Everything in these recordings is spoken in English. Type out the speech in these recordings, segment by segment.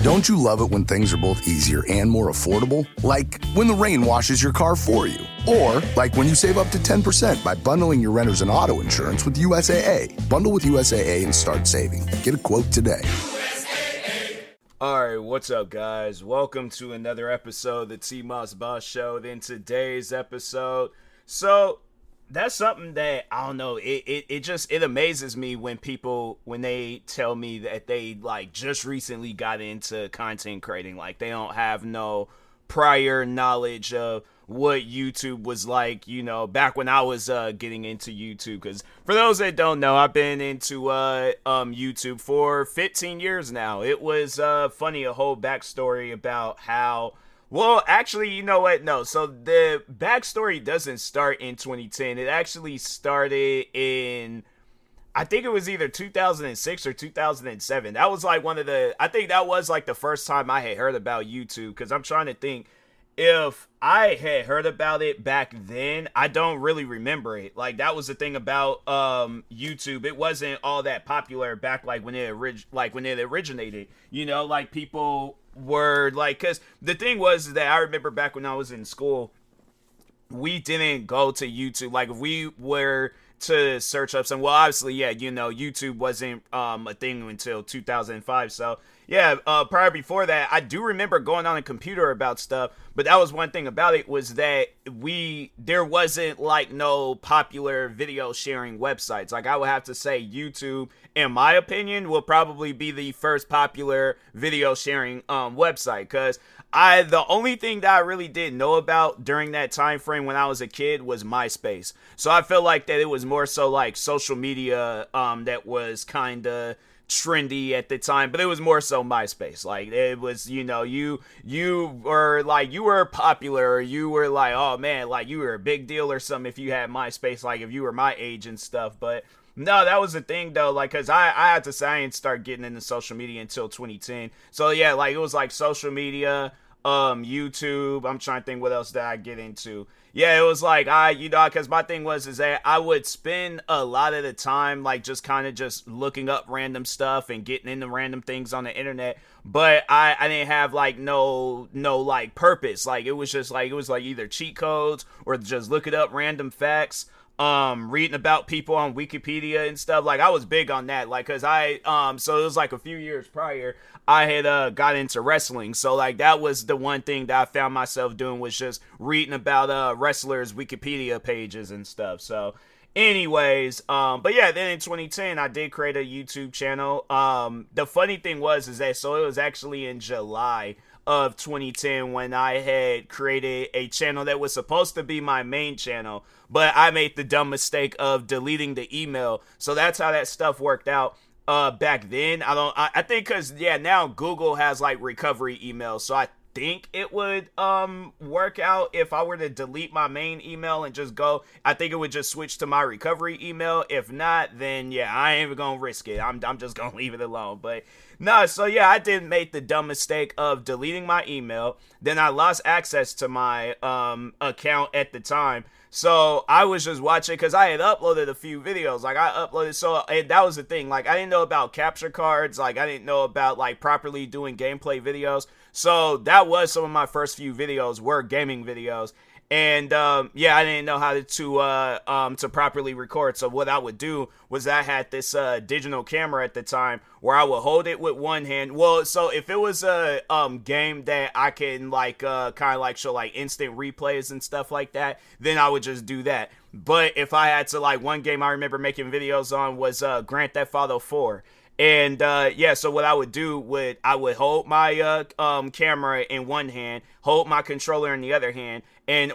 Don't you love it when things are both easier and more affordable? Like when the rain washes your car for you. Or like when you save up to 10% by bundling your renters and auto insurance with USAA. Bundle with USAA and start saving. Get a quote today. Alright, what's up guys? Welcome to another episode of the TMossBoss Show. In today's episode, that's something that, I don't know, it amazes me when they tell me that they just recently got into content creating. Like they don't have no prior knowledge of what YouTube was like, back when I was getting into YouTube. Because for those that don't know, I've been into YouTube for 15 years now. It was funny, a whole backstory about how, well, actually, you know what? No. So the backstory doesn't start in 2010. It actually started in, I think it was either 2006 or 2007. That was I think that was the first time I had heard about YouTube. Because I'm trying to think, if I had heard about it back then, I don't really remember it. That was the thing about YouTube. It wasn't all that popular back when it originated. People were because the thing was that I remember back when I was in school, we didn't go to YouTube. If we were to search up some, well, obviously, yeah, YouTube wasn't a thing until 2005. So yeah, prior before that, I do remember going on a computer about stuff, but that was one thing about it, was that there wasn't no popular video sharing websites. I would have to say YouTube, in my opinion, will probably be the first popular video sharing website, because the only thing that I really didn't know about during that time frame when I was a kid was MySpace. So I feel like that it was more so social media that was kind of trendy at the time, but it was more so MySpace. It was, you were popular, or you were oh man, you were a big deal or something if you had MySpace, if you were my age and stuff. But no, that was the thing though, because I had to say I didn't start getting into social media until 2010. So yeah, it was social media, YouTube. I'm trying to think what else did I get into. Yeah, it was because my thing is that I would spend a lot of the time just kind of just looking up random stuff and getting into random things on the internet, but I didn't have no purpose. It was just it was either cheat codes or just looking up random facts, reading about people on Wikipedia and stuff. I was big on that, because so it was a few years prior, I had got into wrestling. So that was the one thing that I found myself doing, was just reading about wrestlers' Wikipedia pages and stuff. So anyways, but yeah, then in 2010 I did create a YouTube channel. The funny thing is that, so it was actually in July of 2010 when I had created a channel that was supposed to be my main channel, but I made the dumb mistake of deleting the email. So that's how that stuff worked out back then. I think because now Google has recovery emails, so I think it would work out if I were to delete my main email and just go. I think it would just switch to my recovery email. If not, then yeah, I ain't even gonna risk it. I'm just gonna leave it alone. But no, so yeah, I did make the dumb mistake of deleting my email. Then I lost access to my account at the time. So I was just watching, because I had uploaded a few videos. And that was the thing. I didn't know about capture cards. I didn't know about properly doing gameplay videos. So that was some of my first few videos were gaming videos. And yeah, I didn't know how to properly record. So what I would do was, I had this digital camera at the time where I would hold it with one hand. Well, so if it was a game that I can kind of show instant replays and stuff like that, then I would just do that. But if I had to one game I remember making videos on was Grand Theft Auto 4. And yeah, so what I would do I would hold my camera in one hand, hold my controller in the other hand,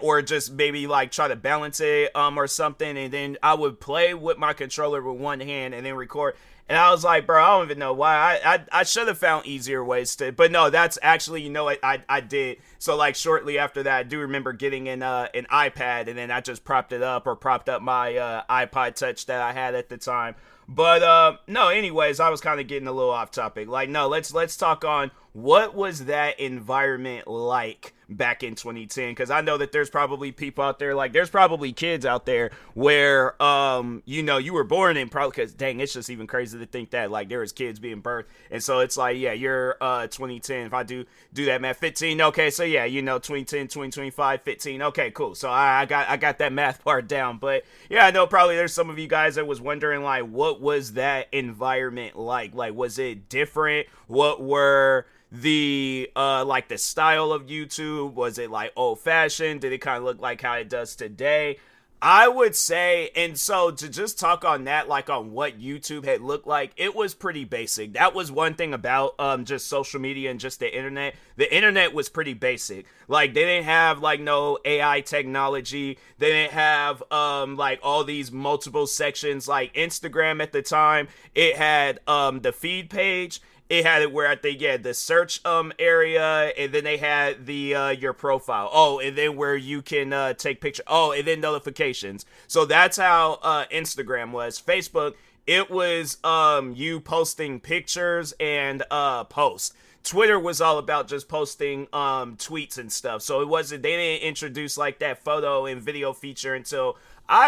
or just maybe try to balance it or something, and then I would play with my controller with one hand and then record. And I was like, bro, I don't even know why. I should have found easier ways to, but no, that's actually, what I did. So shortly after that, I do remember getting an iPad, and then I just propped up my iPod Touch that I had at the time. But no, anyways, I was kind of getting a little off topic. No, let's talk on what was that environment like back in 2010? Because I know that there's probably people out there, like there's probably kids out there where you were born in, probably, because dang, it's just even crazy to think that like there was kids being birthed, and so it's like, yeah, you're 2010, if I do that math, 15, okay, so yeah, 2010, 2025, 15, okay, cool, so I got that math part down. But yeah, I know probably there's some of you guys that was wondering, like, what was that environment like was it different? What were the like the style of YouTube? Was it like old fashioned? Did it kind of look like how it does today? I would say, and so to just talk on that, like on what YouTube had looked like, it was pretty basic. That was one thing about just social media and just the internet. The internet was pretty basic. Like they didn't have like no AI technology. They didn't have like all these multiple sections like Instagram at the time. It had the feed page. It had it where I think, yeah, the search area, and then they had the your profile. Oh, and then where you can take pictures. Oh, and then notifications. So that's how Instagram was. Facebook, it was you posting pictures and posts. Twitter was all about just posting tweets and stuff. So it wasn't, they didn't introduce like that photo and video feature until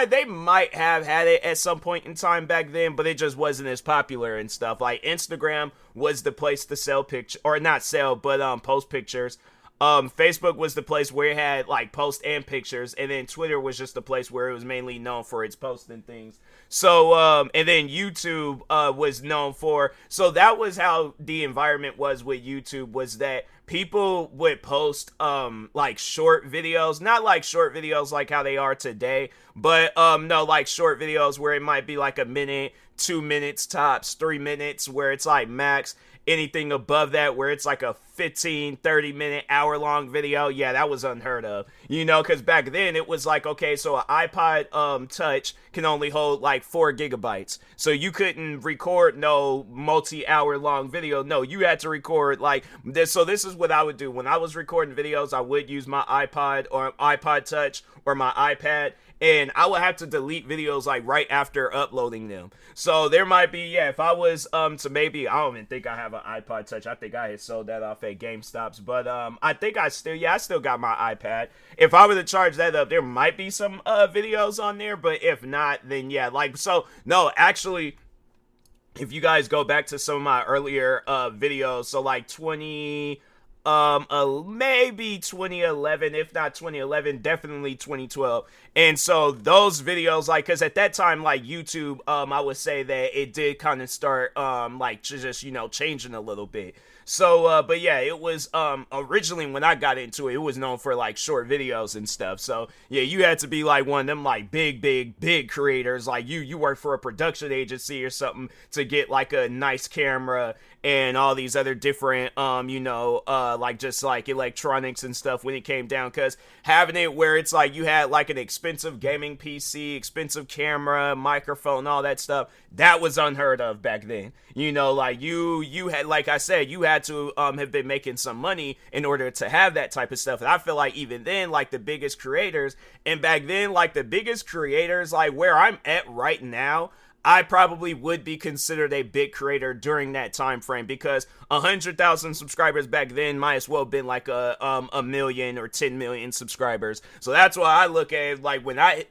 they might have had it at some point in time back then, but it just wasn't as popular and stuff. Like Instagram was the place to sell pictures, or not sell, but post pictures. Facebook was the place where it had like posts and pictures, and then Twitter was just the place where it was mainly known for its posting things. So, and then YouTube was known for, so that was how the environment was with YouTube, was that people would post like short videos, not like short videos like how they are today, but no, like short videos where it might be like a minute, 2 minutes tops, 3 minutes, where it's like max. Anything above that where it's like a 15, 30 minute, hour long video, yeah, that was unheard of, because back then it was like, okay, so an iPod touch can only hold like 4 gigabytes, so you couldn't record no multi-hour long video. No, you had to record like this. So this is what I would do when I was recording videos. I would use my iPod or iPod touch or my iPad, and I would have to delete videos like right after uploading them. So there might be, yeah, if I was to maybe, I don't even think I have an iPod touch. I think I had sold that off at GameStops, but I think I still got my iPad. If I were to charge that up, there might be some videos on there, but if not, then yeah, like, so no, actually, if you guys go back to some of my earlier videos, so like maybe 2011, if not 2011, definitely 2012. And so those videos, like, because at that time, like YouTube, I would say that it did kind of start like just changing a little bit. So but yeah, it was originally when I got into it, it was known for like short videos and stuff. So yeah, you had to be like one of them like big creators, like you work for a production agency or something to get like a nice camera and all these other different like just like electronics and stuff when it came down, because having it where it's like you had like an expensive gaming PC, expensive camera, microphone, all that stuff, that was unheard of back then. Like you had, like I said, you had to have been making some money in order to have that type of stuff. And I feel like even then, like the biggest creators, and back then, like the biggest creators, like where I'm at right now, I probably would be considered a big creator during that time frame, because 100,000 subscribers back then might as well have been like a million or 10 million subscribers. So that's why I look at it, like when I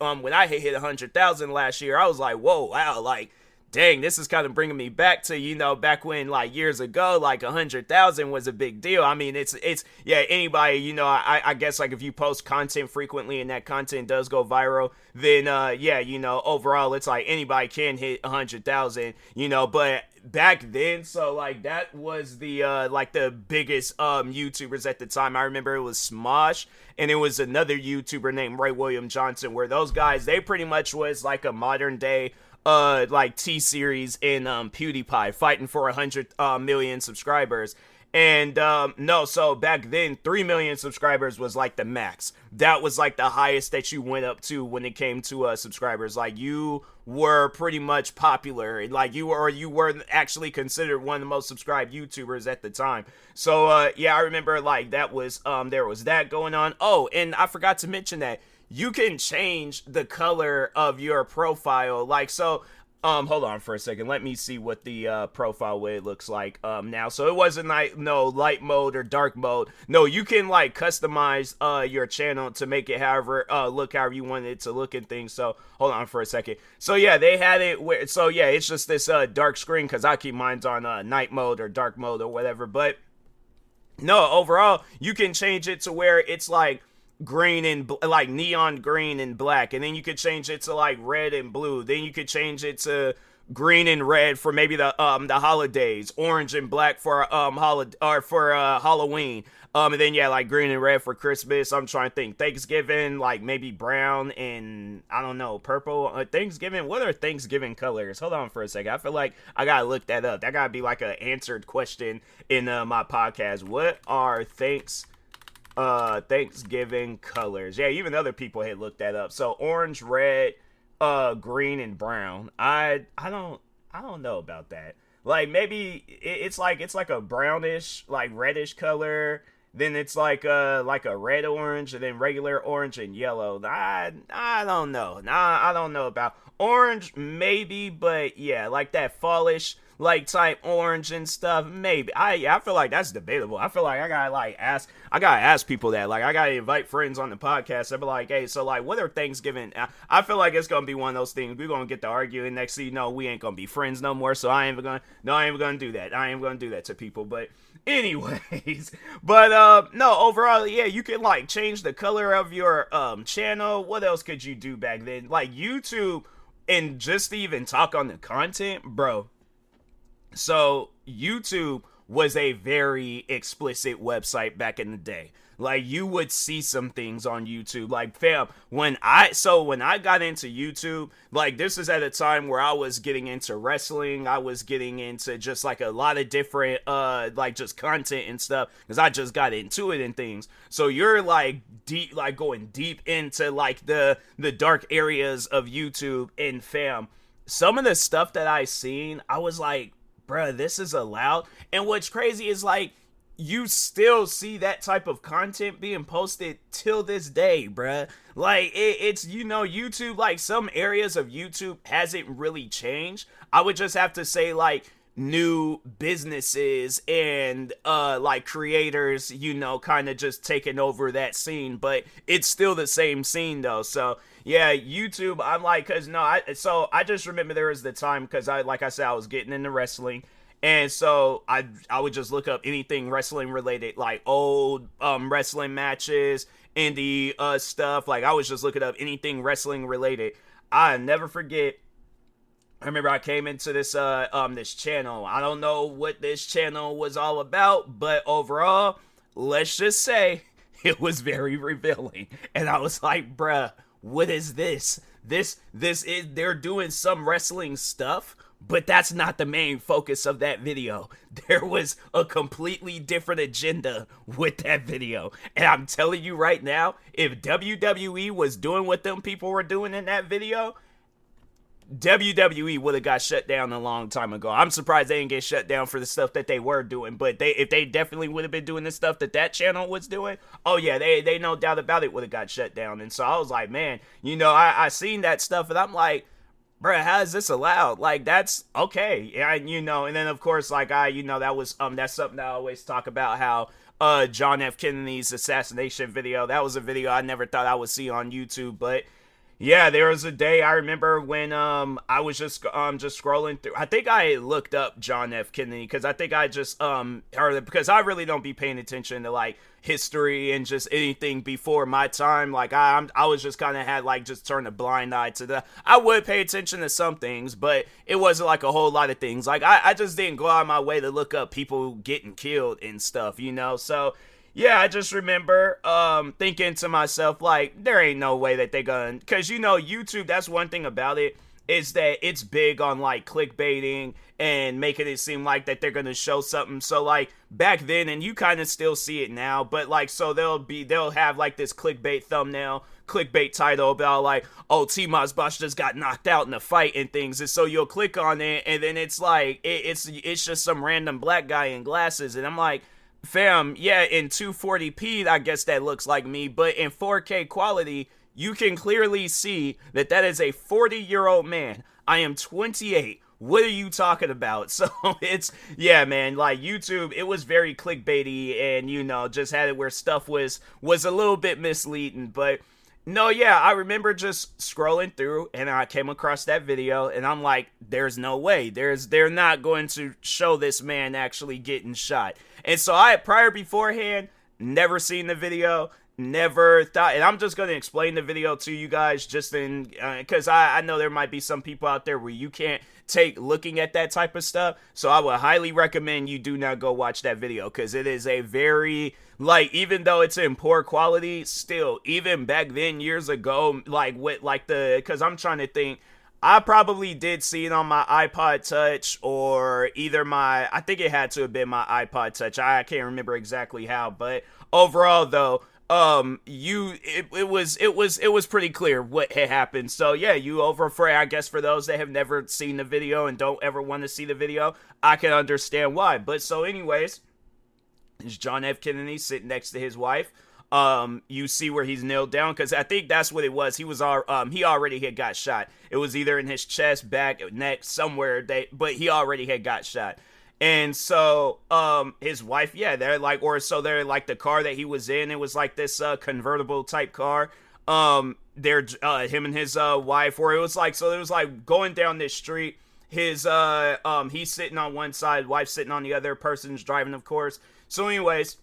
hit 100,000 last year, I was like, whoa, wow, like, dang, this is kind of bringing me back to, back when, like, years ago, like, 100,000 was a big deal. I mean, it's yeah, anybody, I guess, like, if you post content frequently and that content does go viral, then, yeah, overall, it's like anybody can hit 100,000, but back then, so, like, that was the, like, the biggest, YouTubers at the time. I remember it was Smosh, and it was another YouTuber named Ray William Johnson, where those guys, they pretty much was, like, a modern day like T-Series and PewDiePie fighting for 100 million subscribers. And no, so back then 3 million subscribers was like the max. That was like the highest that you went up to when it came to subscribers. Like you were pretty much popular, like you were actually considered one of the most subscribed YouTubers at the time. So yeah, I remember like that was there was that going on. Oh, and I forgot to mention that you can change the color of your profile. Like, so Hold on for a second. Let me see what the profile way it looks like now. So it wasn't like no light mode or dark mode. No, you can like customize your channel to make it however look however you want it to look and things. So hold on for a second. So yeah, they had it where so yeah, it's just this dark screen because I keep mine on night mode or dark mode or whatever. But no, overall you can change it to where it's like green and like neon green and black, and then you could change it to like red and blue, then you could change it to green and red for maybe the holidays, orange and black for Halloween, and then yeah, like green and red for Christmas. I'm trying to think, Thanksgiving, like maybe brown and I don't know, purple. Thanksgiving, what are Thanksgiving colors? Hold on for a second, I feel like I gotta look that up. That gotta be like an answered question in my podcast. What are Thanksgiving colors? Yeah, even other people had looked that up. So orange, red, green, and brown. I don't know about that. Like maybe it's like a brownish, like reddish color. Then it's like a red orange, and then regular orange and yellow. I don't know. Nah, I don't know about orange maybe, but yeah, like that fallish like type orange and stuff, maybe. I feel like that's debatable. I feel like I gotta ask people that. Like I gotta invite friends on the podcast. I'll be like, hey, so like what are Thanksgiving? I feel like it's gonna be one of those things we're gonna get to argue, and next thing you know, we ain't gonna be friends no more. So I ain't even gonna do that. I ain't gonna do that to people. But anyways, but no, overall, yeah, you can like change the color of your channel. What else could you do back then? Like YouTube, and just to even talk on the content, bro. So YouTube was a very explicit website back in the day. Like you would see some things on YouTube. Like fam, when I got into YouTube, like this is at a time where I was getting into wrestling. I was getting into just like a lot of different like just content and stuff because I just got into it and things. So you're like deep, like going deep into like the dark areas of YouTube, and fam, some of the stuff that I seen, I was like, bruh, this is allowed. And what's crazy is like you still see that type of content being posted till this day, bruh. Like it's you know, YouTube, like some areas of YouTube hasn't really changed. I would just have to say like new businesses and like creators, you know, kind of just taking over that scene, but it's still the same scene though. So yeah, YouTube, I'm like, cause no, I just remember there was the time, cause like I said, I was getting into wrestling, and so I would just look up anything wrestling related, like old wrestling matches, indie stuff. Like I was just looking up anything wrestling related. I never forget, I remember I came into this this channel. I don't know what this channel was all about, but overall, let's just say it was very revealing. And I was like, bruh, what is this? This is, they're doing some wrestling stuff, but that's not the main focus of that video. There was a completely different agenda with that video. And I'm telling you right now, if WWE was doing what them people were doing in that video, WWE would have got shut down a long time ago. I'm surprised they didn't get shut down for the stuff that they were doing, but if they definitely would have been doing the stuff that channel was doing, oh yeah, they no doubt about it would have got shut down. And so I was like, man, you know, I seen that stuff, and I'm like, bruh, how is this allowed? Like, that's okay. Yeah, you know, and then of course, like that was that's something that I always talk about, how John F. Kennedy's assassination video, that was a video I never thought I would see on YouTube. But yeah, there was a day I remember when I was just scrolling through. I think I looked up John F. Kennedy because I think I just heard it, because I really don't be paying attention to like history and just anything before my time. Like I was just kind of had like just turned a blind eye to that. I would pay attention to some things, but it wasn't like a whole lot of things. Like I just didn't go out of my way to look up people getting killed and stuff, you know. So yeah, I just remember thinking to myself, like, there ain't no way that they gonna, because, you know, YouTube, that's one thing about it, is that it's big on, like, clickbaiting and making it seem like that they're gonna show something. So, like, back then, and you kind of still see it now, but, like, so they'll have, like, this clickbait thumbnail, clickbait title about, like, oh, TMossBoss just got knocked out in a fight and things, and so you'll click on it, and then it's, like, it's just some random black guy in glasses, and I'm like, fam, yeah, in 240p, I guess that looks like me, but in 4K quality, you can clearly see that that is a 40-year-old man. I am 28. What are you talking about? So it's, yeah, man, like YouTube, it was very clickbaity, and, you know, just had it where stuff was a little bit misleading. But no, yeah, I remember just scrolling through and I came across that video and I'm like, there's no way. They're not going to show this man actually getting shot. And so I had beforehand, never seen the video, never thought, and I'm just going to explain the video to you guys just in, because I know there might be some people out there where you can't take looking at that type of stuff. So I would highly recommend you do not go watch that video, because it is a very, like, even though it's in poor quality, still, even back then years ago, like with like because I'm trying to think, I probably did see it on my iPod Touch, or either I think it had to have been my iPod Touch. I can't remember exactly how, but overall though, it was pretty clear what had happened. So yeah, I guess for those that have never seen the video and don't ever want to see the video, I can understand why. But so anyways, it's John F. Kennedy sitting next to his wife. You see where he's nailed down, because I think that's what it was. He already had got shot. It was either in his chest, back, neck, somewhere, but he already had got shot. And so, his wife, yeah, they're like the car that he was in, it was like this, convertible type car. Him and his, wife, where it was like going down this street, he's sitting on one side, wife sitting on the other, person's driving, of course. So anyways,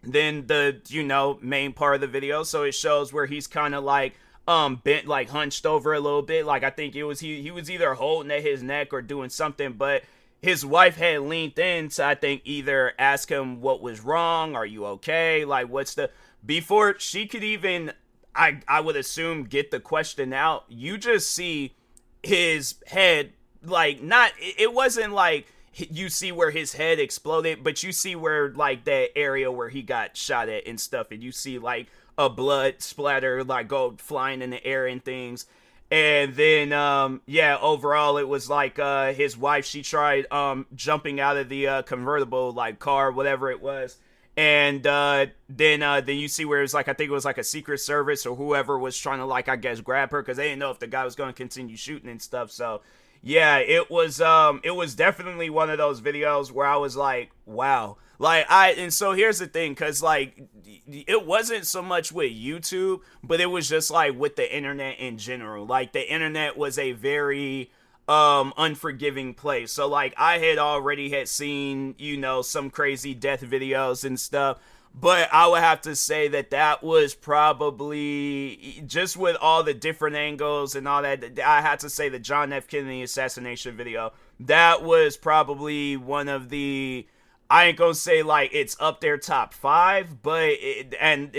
then the, you know, main part of the video, so it shows where he's kind of like, bent, like hunched over a little bit, like I think it was, he was either holding at his neck or doing something, but his wife had leaned in to, I think, either ask him what was wrong, are you okay, like before she could even, I would assume, get the question out, you just see his head, like, it wasn't like you see where his head exploded, but you see where, like, that area where he got shot at and stuff, and you see, like, a blood splatter, like, go flying in the air and things. And then, yeah, overall, it was like, his wife, she tried, jumping out of the, convertible, like, car, whatever it was. And, then you see where it's like, I think it was like a Secret Service or whoever was trying to, like, I guess, grab her, because they didn't know if the guy was going to continue shooting and stuff. So, yeah, it was definitely one of those videos where I was like, wow. Like, and so here's the thing, because, like, it wasn't so much with YouTube, but it was just, like, with the internet in general. Like, the internet was a very, unforgiving place. So, like, I had already seen, you know, some crazy death videos and stuff, but I would have to say that was probably, just with all the different angles and all that, I had to say the John F. Kennedy assassination video, that was probably one of the, I ain't gonna say like it's up there top 5, but and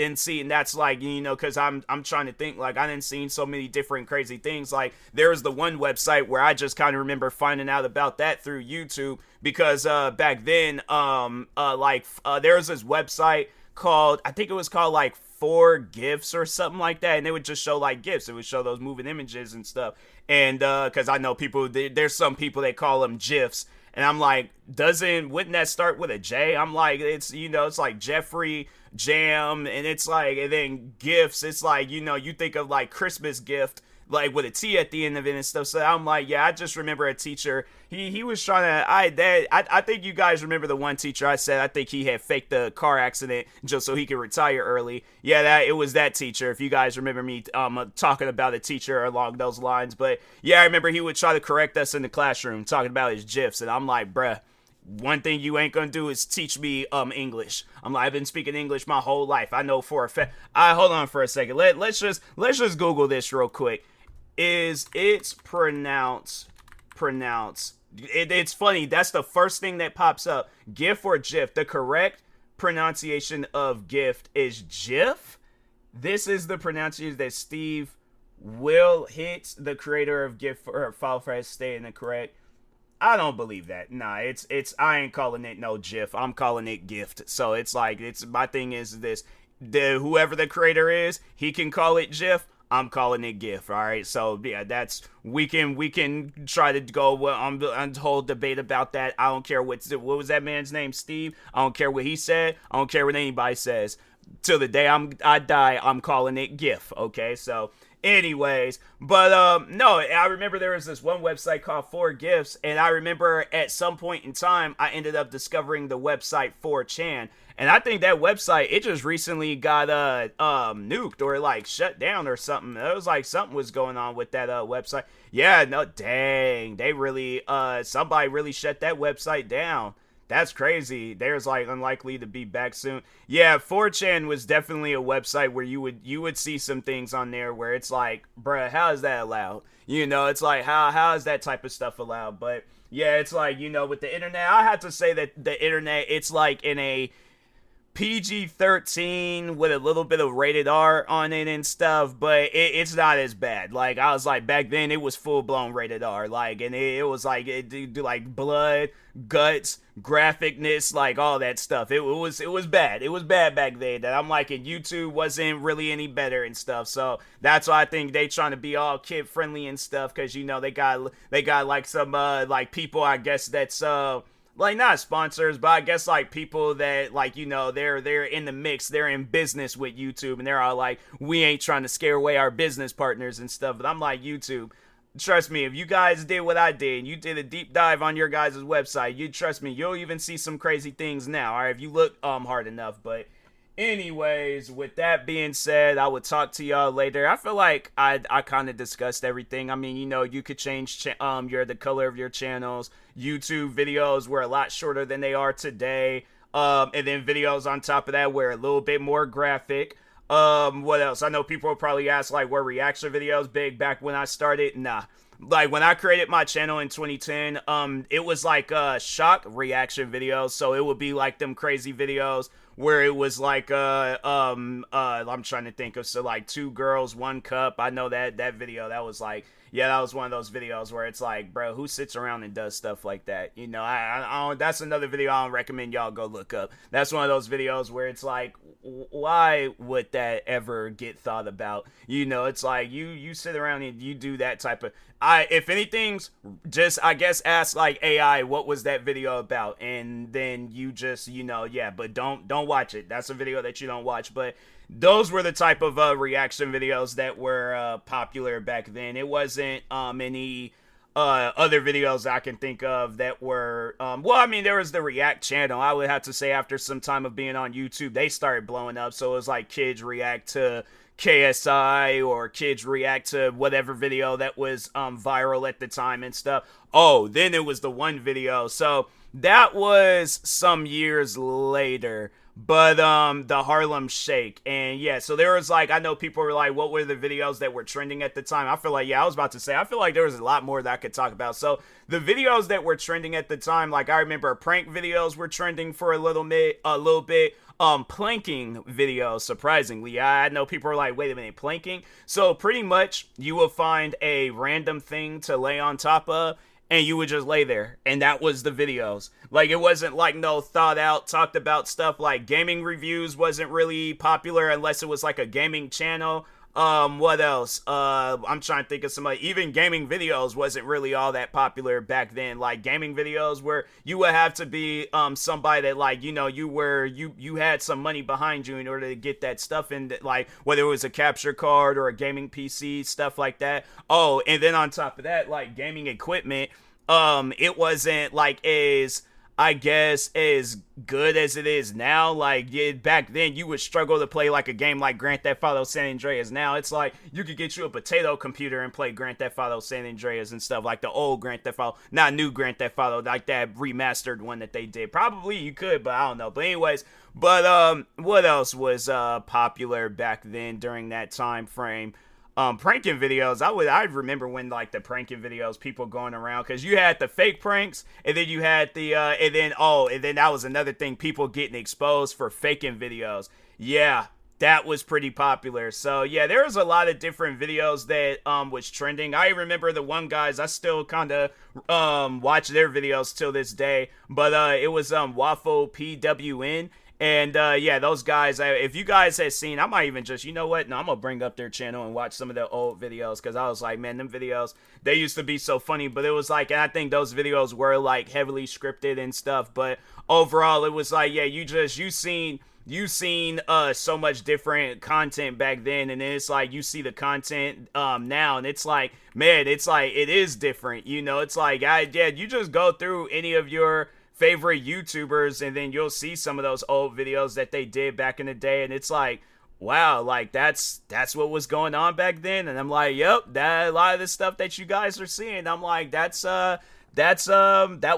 that's like, you know, because I'm trying to think, like, I didn't seen so many different crazy things. Like, there was the one website where I just kind of remember finding out about that through YouTube, because back then there was this website called, I think it was called like 4GIFs or something like that, and they would just show like GIFs. It would show those moving images and stuff. And because I know there's some people that call them GIFs. And I'm like, wouldn't that start with a J? I'm like, it's, you know, it's like Jeffrey, Jam, and it's like, and then gifts, it's like, you know, you think of like Christmas gift, like with a T at the end of it and stuff. So I'm like, yeah, I just remember a teacher, he was trying to, I think you guys remember the one teacher I said, I think he had faked the car accident just so he could retire early. Yeah, it was that teacher, if you guys remember me talking about a teacher along those lines. But yeah, I remember he would try to correct us in the classroom, talking about his GIFs, and I'm like, bruh, one thing you ain't gonna do is teach me English. I'm like, I've been speaking English my whole life. I know for a fact. Hold on for a second. Let's just Google this real quick. It's pronounced? It's funny. That's the first thing that pops up. GIF or GIF? The correct pronunciation of gift is GIF. This is the pronunciation that Steve Will Hits, the creator of GIF or File Fresh, stated incorrect. I don't believe that. Nah, it's I ain't calling it no GIF. I'm calling it gift. So it's like, my thing is this. Whoever the creator is, he can call it GIF. I'm calling it GIF. All right. So yeah, we can try to go on the whole debate about that. I don't care what was that man's name, Steve. I don't care what he said. I don't care what anybody says. till the day I die, I'm calling it GIF. Okay, so anyways, but no, I remember there was this one website called 4GIFs, and I remember at some point in time I ended up discovering the website 4chan, and I think that website, it just recently got nuked or like shut down or something. It was like something was going on with that website. Yeah, no, dang, they really somebody really shut that website down. That's crazy. There's like unlikely to be back soon. Yeah, 4chan was definitely a website where you would see some things on there where it's like, bruh, how is that allowed? You know, it's like how is that type of stuff allowed? But yeah, it's like, you know, with the internet, I have to say that the internet, it's like in a PG-13 with a little bit of rated R on it and stuff, but it's not as bad. Like, I was like, back then it was full-blown rated R, like, and it was like, it do like blood, guts, graphicness, like all that stuff. It was bad. It was bad back then. That I'm like, and YouTube wasn't really any better and stuff. So that's why I think they trying to be all kid friendly and stuff, because, you know, they got like some like people, I guess, that's like not sponsors, but I guess like people that, like, you know, they're in the mix, they're in business with YouTube, and they're all like, we ain't trying to scare away our business partners and stuff. But I'm like, YouTube, trust me, if you guys did what I did, and you did a deep dive on your guys' website, you trust me, you'll even see some crazy things now, alright, if you look hard enough. But anyways, with that being said, I will talk to y'all later. I feel like I kind of discussed everything. I mean, you know, you could change the color of your channels. YouTube videos were a lot shorter than they are today. And then videos on top of that were a little bit more graphic. What else? I know people will probably ask, like, were reaction videos big back when I started? Nah. Like, when I created my channel in 2010, it was like shock reaction videos. So it would be like them crazy videos where it was like I'm trying to think of, so like 2 girls, 1 cup. I know that video, that was like, yeah, that was one of those videos where it's like, bro, who sits around and does stuff like that? You know, I don't, that's another video I don't recommend y'all go look up. That's one of those videos where it's like, why would that ever get thought about? You know, it's like you sit around and you do that type of, if anything's just, I guess, ask like AI, what was that video about? And then you just, you know, yeah, but don't watch it. That's a video that you don't watch. But those were the type of reaction videos that were popular back then. It wasn't any other videos I can think of that were, well, I mean, there was the React channel. I would have to say after some time of being on YouTube, they started blowing up. So it was like kids react to KSI, or kids react to whatever video that was viral at the time and stuff. Oh, then it was the one video. So that was some years later. But the Harlem Shake, and yeah, so there was like, I know people were like, what were the videos that were trending at the time? I feel like, yeah, I was about to say, I feel like there was a lot more that I could talk about. So the videos that were trending at the time, like I remember prank videos were trending for a little bit. Planking videos, surprisingly. I know people are like, wait a minute, planking? So pretty much you will find a random thing to lay on top of, and you would just lay there, and that was the videos. Like, it wasn't like no thought out, talked about stuff. Like gaming reviews wasn't really popular unless it was like a gaming channel. What else? I'm trying to think of somebody. Even gaming videos wasn't really all that popular back then. Like gaming videos where you would have to be somebody that, like, you know, you had some money behind you in order to get that stuff in, like whether it was a capture card or a gaming PC, stuff like that. Oh, and then on top of that, like gaming equipment, it wasn't like as, I guess, as good as it is now. Like, yeah, back then you would struggle to play like a game like Grand Theft Auto San Andreas. Now it's like you could get you a potato computer and play Grand Theft Auto San Andreas and stuff, like the old Grand Theft Auto, not new Grand Theft Auto, like that remastered one that they did. Probably you could, but I don't know. But anyways, what else was popular back then during that time frame? Pranking videos, I remember when, like, the pranking videos, people going around, because you had the fake pranks, and then you had the and then that was another thing, people getting exposed for faking videos. Yeah, that was pretty popular. So yeah, there was a lot of different videos that was trending. I remember the one guys, I still kind of watch their videos till this day, but it was Waffle PWN. And yeah, those guys, if you guys had seen, I might even just, you know what, no, I'm gonna bring up their channel and watch some of their old videos, because I was like, man, them videos, they used to be so funny. But it was like, and I think those videos were like heavily scripted and stuff, but overall it was like, yeah, you seen you seen so much different content back then, and then it's like you see the content now, and it's like, man, it's like it is different, you know. It's like you just go through any of your favorite YouTubers, and then you'll see some of those old videos that they did back in the day, and it's like, wow, like that's what was going on back then. And I'm like, yep, that a lot of the stuff that you guys are seeing, I'm like, that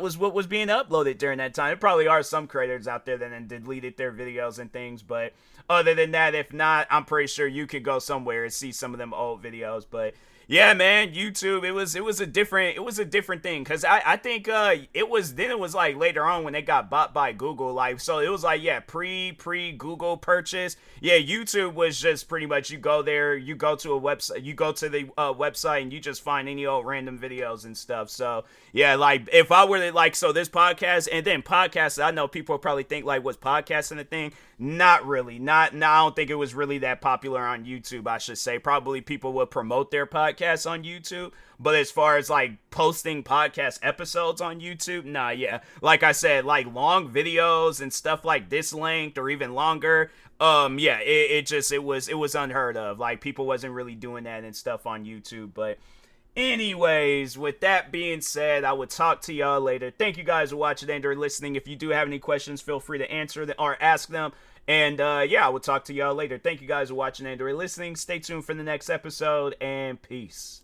was what was being uploaded during that time. There probably are some creators out there that then deleted their videos and things, but other than that, if not, I'm pretty sure you could go somewhere and see some of them old videos. But yeah, man, YouTube, it was a different thing, because I think it was like later on when they got bought by Google, like, so it was like, yeah, pre Google purchase. Yeah, YouTube was just pretty much, you go there, you go to a website, you go to the website, and you just find any old random videos and stuff. So yeah, like if I were to, like, so this podcast, and then podcasts, I know people probably think like, was podcasting a thing? Not really. I don't think it was really that popular on YouTube, I should say. Probably people would promote their podcasts on YouTube, but as far as like posting podcast episodes on YouTube, nah, yeah. Like I said, like long videos and stuff like this length or even longer, yeah, it was unheard of. Like, people wasn't really doing that and stuff on YouTube. But anyways, with that being said, I will talk to y'all later. Thank you guys for watching and or listening. If you do have any questions, feel free to answer them or ask them. And yeah, I will talk to y'all later. Thank you guys for watching and or listening. Stay tuned for the next episode, and peace.